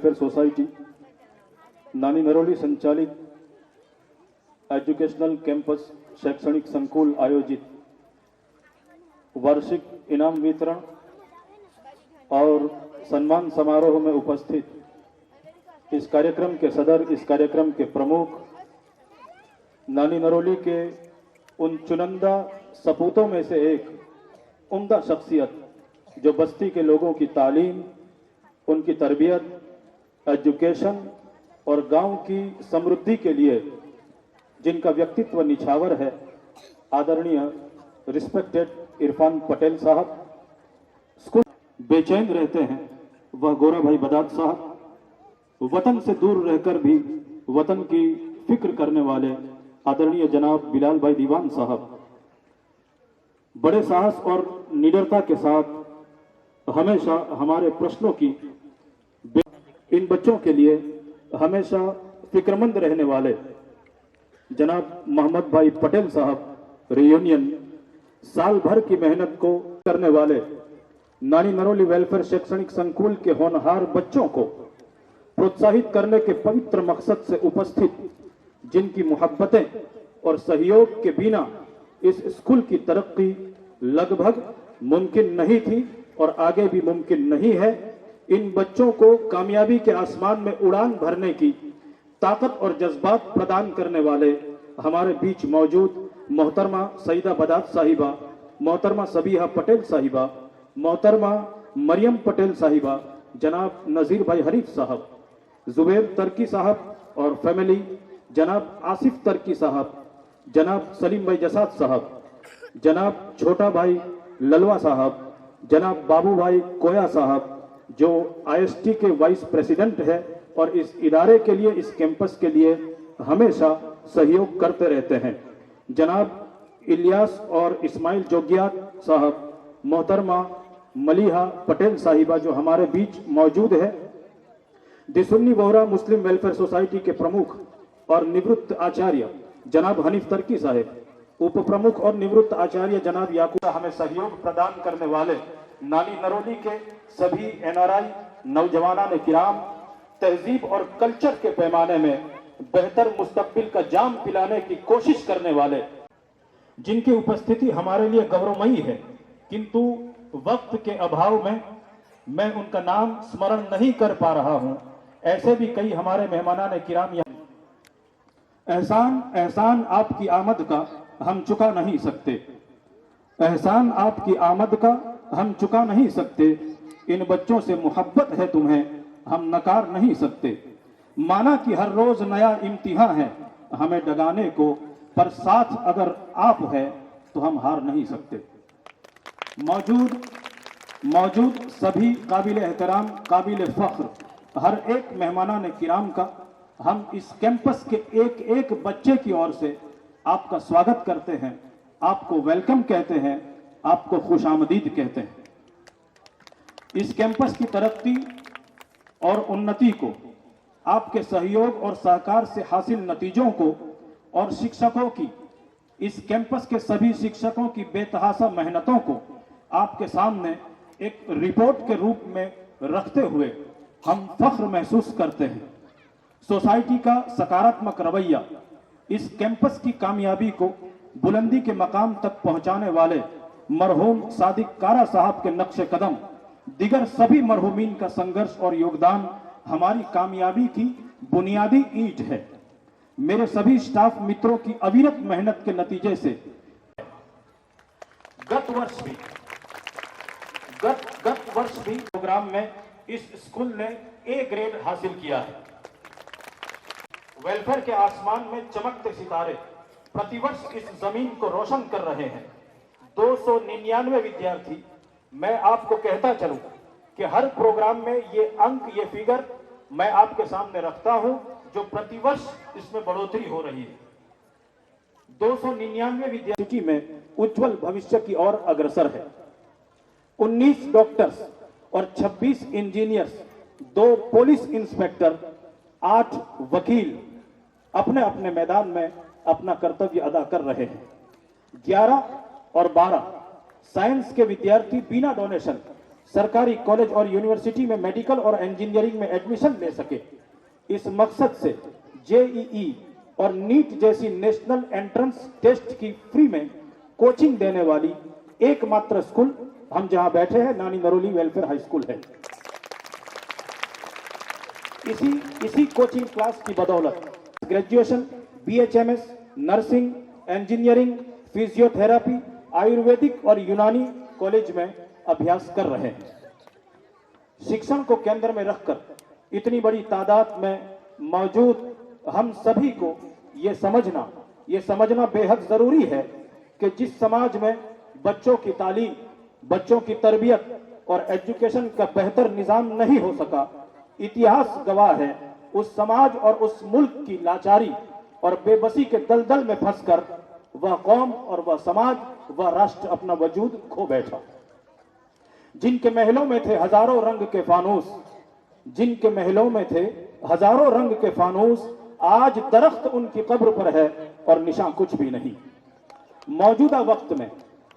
Welfare society नानी नरोली संचालित educational campus शैक्षणिक संकुल आयोजित वार्षिक इनाम वितरण और सम्मान समारोह में उपस्थित इस कार्यक्रम के सदर, इस कार्यक्रम के प्रमुख, नानी नरोली के उन चुनिंदा सपूतों में से एक उम्दा शख्सियत जो बस्ती के लोगों की तालीम, उनकी तरबियत, एजुकेशन और गांव की समृद्धि के लिए जिनका व्यक्तित्व निछावर है, आदरणीय रिस्पेक्टेड इरफान पटेल साहब। स्कूल बेचैन रहते हैं वह गोरा भाई बदात साहब, वतन से दूर रहकर भी वतन की फिक्र करने वाले आदरणीय जनाब बिलाल भाई दीवान साहब, बड़े साहस और निडरता के साथ हमेशा हमारे प्रश्नों की इन बच्चों के लिए हमेशा फिक्रमंद रहने वाले जनाब मोहम्मद भाई पटेल साहब, रियूनियन साल भर की मेहनत को करने वाले नानी नरोली वेलफेयर शैक्षणिक संकुल के होनहार बच्चों को प्रोत्साहित करने के पवित्र मकसद से उपस्थित, जिनकी मोहब्बतें और सहयोग के बिना इस स्कूल की तरक्की लगभग मुमकिन नहीं थी और आगे भी मुमकिन नहीं है, इन बच्चों को कामयाबी के आसमान में उड़ान भरने की ताकत और जज्बात प्रदान करने वाले हमारे बीच मौजूद मोहतरमा सईदा बदात साहिबा, मोहतरमा सबीहा पटेल साहिबा, मोहतरमा मरियम पटेल साहिबा, जनाब नजीर भाई हरीफ साहब, जुबैर तर्की साहब और फैमिली, जनाब आसिफ तर्की साहब, जनाब सलीम भाई जसाद साहब, जनाब छोटा भाई ललवा साहब, जनाब बाबू भाई कोया साहब जो आईएसटी के वाइस प्रेसिडेंट है और इस इदारे के लिए, इस कैंपस के लिए हमेशा सहयोग करते रहते हैं, जनाब इलियास और इस्माइल जोगियात साहब, मोहतरमा मलिहा पटेल साहिबा जो हमारे बीच मौजूद है, दिसुन्नी बोहरा मुस्लिम वेलफेयर सोसाइटी के प्रमुख और निवृत्त आचार्य जनाब हनीफ तर्की साहब, उप प्रमुख और निवृत्त आचार्य जनाब याकूब, हमें सहयोग प्रदान करने वाले नानी नरोली के सभी एनआरआई नौजवानान किराम, तहजीब और कल्चर के पैमाने में बेहतर मुस्तकबिल का जाम पिलाने की कोशिश करने वाले, जिनकी उपस्थिति हमारे लिए गौरवमयी है, किंतु वक्त के अभाव में मैं उनका नाम स्मरण नहीं कर पा रहा हूं। ऐसे भी कई हमारे मेहमानान किराम यहाँ। एहसान आपकी आमद का हम चुका नहीं सकते, एहसान आपकी आमद का हम चुका नहीं सकते, इन बच्चों से मोहब्बत है तुम्हें हम नकार नहीं सकते, माना कि हर रोज नया इम्तिहान है हमें डगाने को, पर साथ अगर आप है तो हम हार नहीं सकते। मौजूद सभी काबिल एहतराम, काबिल फख्र हर एक मेहमानान किराम का हम इस कैंपस के एक एक बच्चे की ओर से आपका स्वागत करते हैं, आपको वेलकम कहते हैं, आपको खुशामदीद कहते हैं। इस कैंपस की तरक्की और उन्नति को, आपके सहयोग और सहकार से हासिल नतीजों को और शिक्षकों की, इस कैंपस के सभी शिक्षकों की बेतहासा मेहनतों को आपके सामने एक रिपोर्ट के रूप में रखते हुए हम फख्र महसूस करते हैं। सोसाइटी का सकारात्मक रवैया इस कैंपस की कामयाबी को बुलंदी के मकाम तक पहुंचाने वाले मरहूम सादिक कारा साहब के नक्शे कदम, दिगर सभी मरहूमीन का संघर्ष और योगदान हमारी कामयाबी की बुनियादी ईंट है। मेरे सभी स्टाफ मित्रों की अविरत मेहनत के नतीजे से गत वर्ष भी प्रोग्राम में इस स्कूल ने ए ग्रेड हासिल किया है। वेलफेयर के आसमान में चमकते सितारे प्रतिवर्ष इस जमीन को रोशन कर रहे हैं। 299 विद्यार्थी, मैं आपको कहता चलूं कि हर प्रोग्राम में ये अंक, ये फिगर मैं आपके सामने रखता हूं जो प्रतिवर्ष इसमें बढ़ोतरी हो रही है। 299 विद्यार्थी में उज्जवल भविष्य की ओर अग्रसर है। 19 डॉक्टर्स और 26 इंजीनियर्स, 2 पुलिस इंस्पेक्टर, 8 वकील अपने अपने मैदान में अपना कर्तव्य अदा कर रहे हैं। 11 और 12 साइंस के विद्यार्थी बिना डोनेशन सरकारी कॉलेज और यूनिवर्सिटी में मेडिकल और इंजीनियरिंग में एडमिशन ले सके। इस मकसद से जेईई और नीट जैसी नेशनल एंट्रेंस टेस्ट की फ्री में कोचिंग देने वाली एकमात्र स्कूल हम जहां बैठे हैं नानी नरोली वेलफेयर हाई स्कूल है। इसी कोचिंग क्लास की बदौलत graduation, BHMS, nursing, engineering, physiotherapy, Ayurvedic और यूनानी कॉलेज में अभ्यास कर रहे हैं। शिक्षण को केंद्र में रखकर इतनी बड़ी तादाद में मौजूद हम सभी को ये समझना बेहद जरूरी है कि जिस समाज में बच्चों की तालीम, बच्चों की तरबियत और एजुकेशन का बेहतर निजाम नहीं हो सका, इतिहास गवाह है उस समाज और उस मुल्क की लाचारी और बेबसी के दलदल में फंसकर वह कौम और वह समाज, वह राष्ट्र अपना वजूद खो बैठा। जिनके महलों में थे हजारों रंग के फानूस, जिनके महलों में थे हजारों रंग के फानूस, आज दरख्त उनकी कब्र पर है और निशान कुछ भी नहीं। मौजूदा वक्त में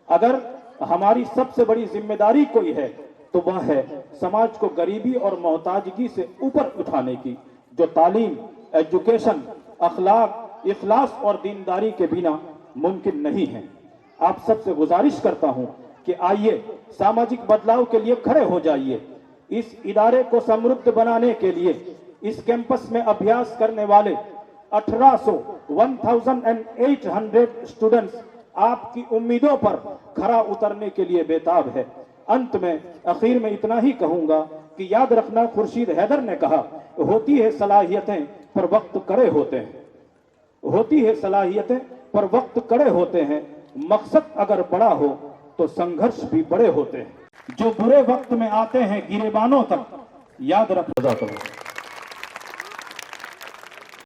अगर हमारी सबसे बड़ी जिम्मेदारी कोई है तो वह है समाज को गरीबी और मोहताजगी से ऊपर उठाने की, जो तालीम, एजुकेशन, अखलाक, इखलास और दीनदारी के बिना मुमकिन नहीं है। आप सबसे गुजारिश करता हूं कि आइए सामाजिक बदलाव के लिए खड़े हो जाइए। इस इदारे को समृद्ध बनाने के लिए इस कैंपस में अभ्यास करने वाले 1800 स्टूडेंट्स आपकी उम्मीदों पर खरा उतरने के लिए बेताब है। अंत में आखिर में इतना ही कहूंगा कि याद रखना, खुर्शीद हैदर ने कहा, होती है सलाहियतें पर वक्त कड़े होते हैं। होती है सलाहियतें पर वक्त कड़े होते हैं। मकसद अगर बड़ा हो तो संघर्ष भी बड़े होते हैं। जो बुरे वक्त में आते हैं गिरेबानों तक, याद रखना।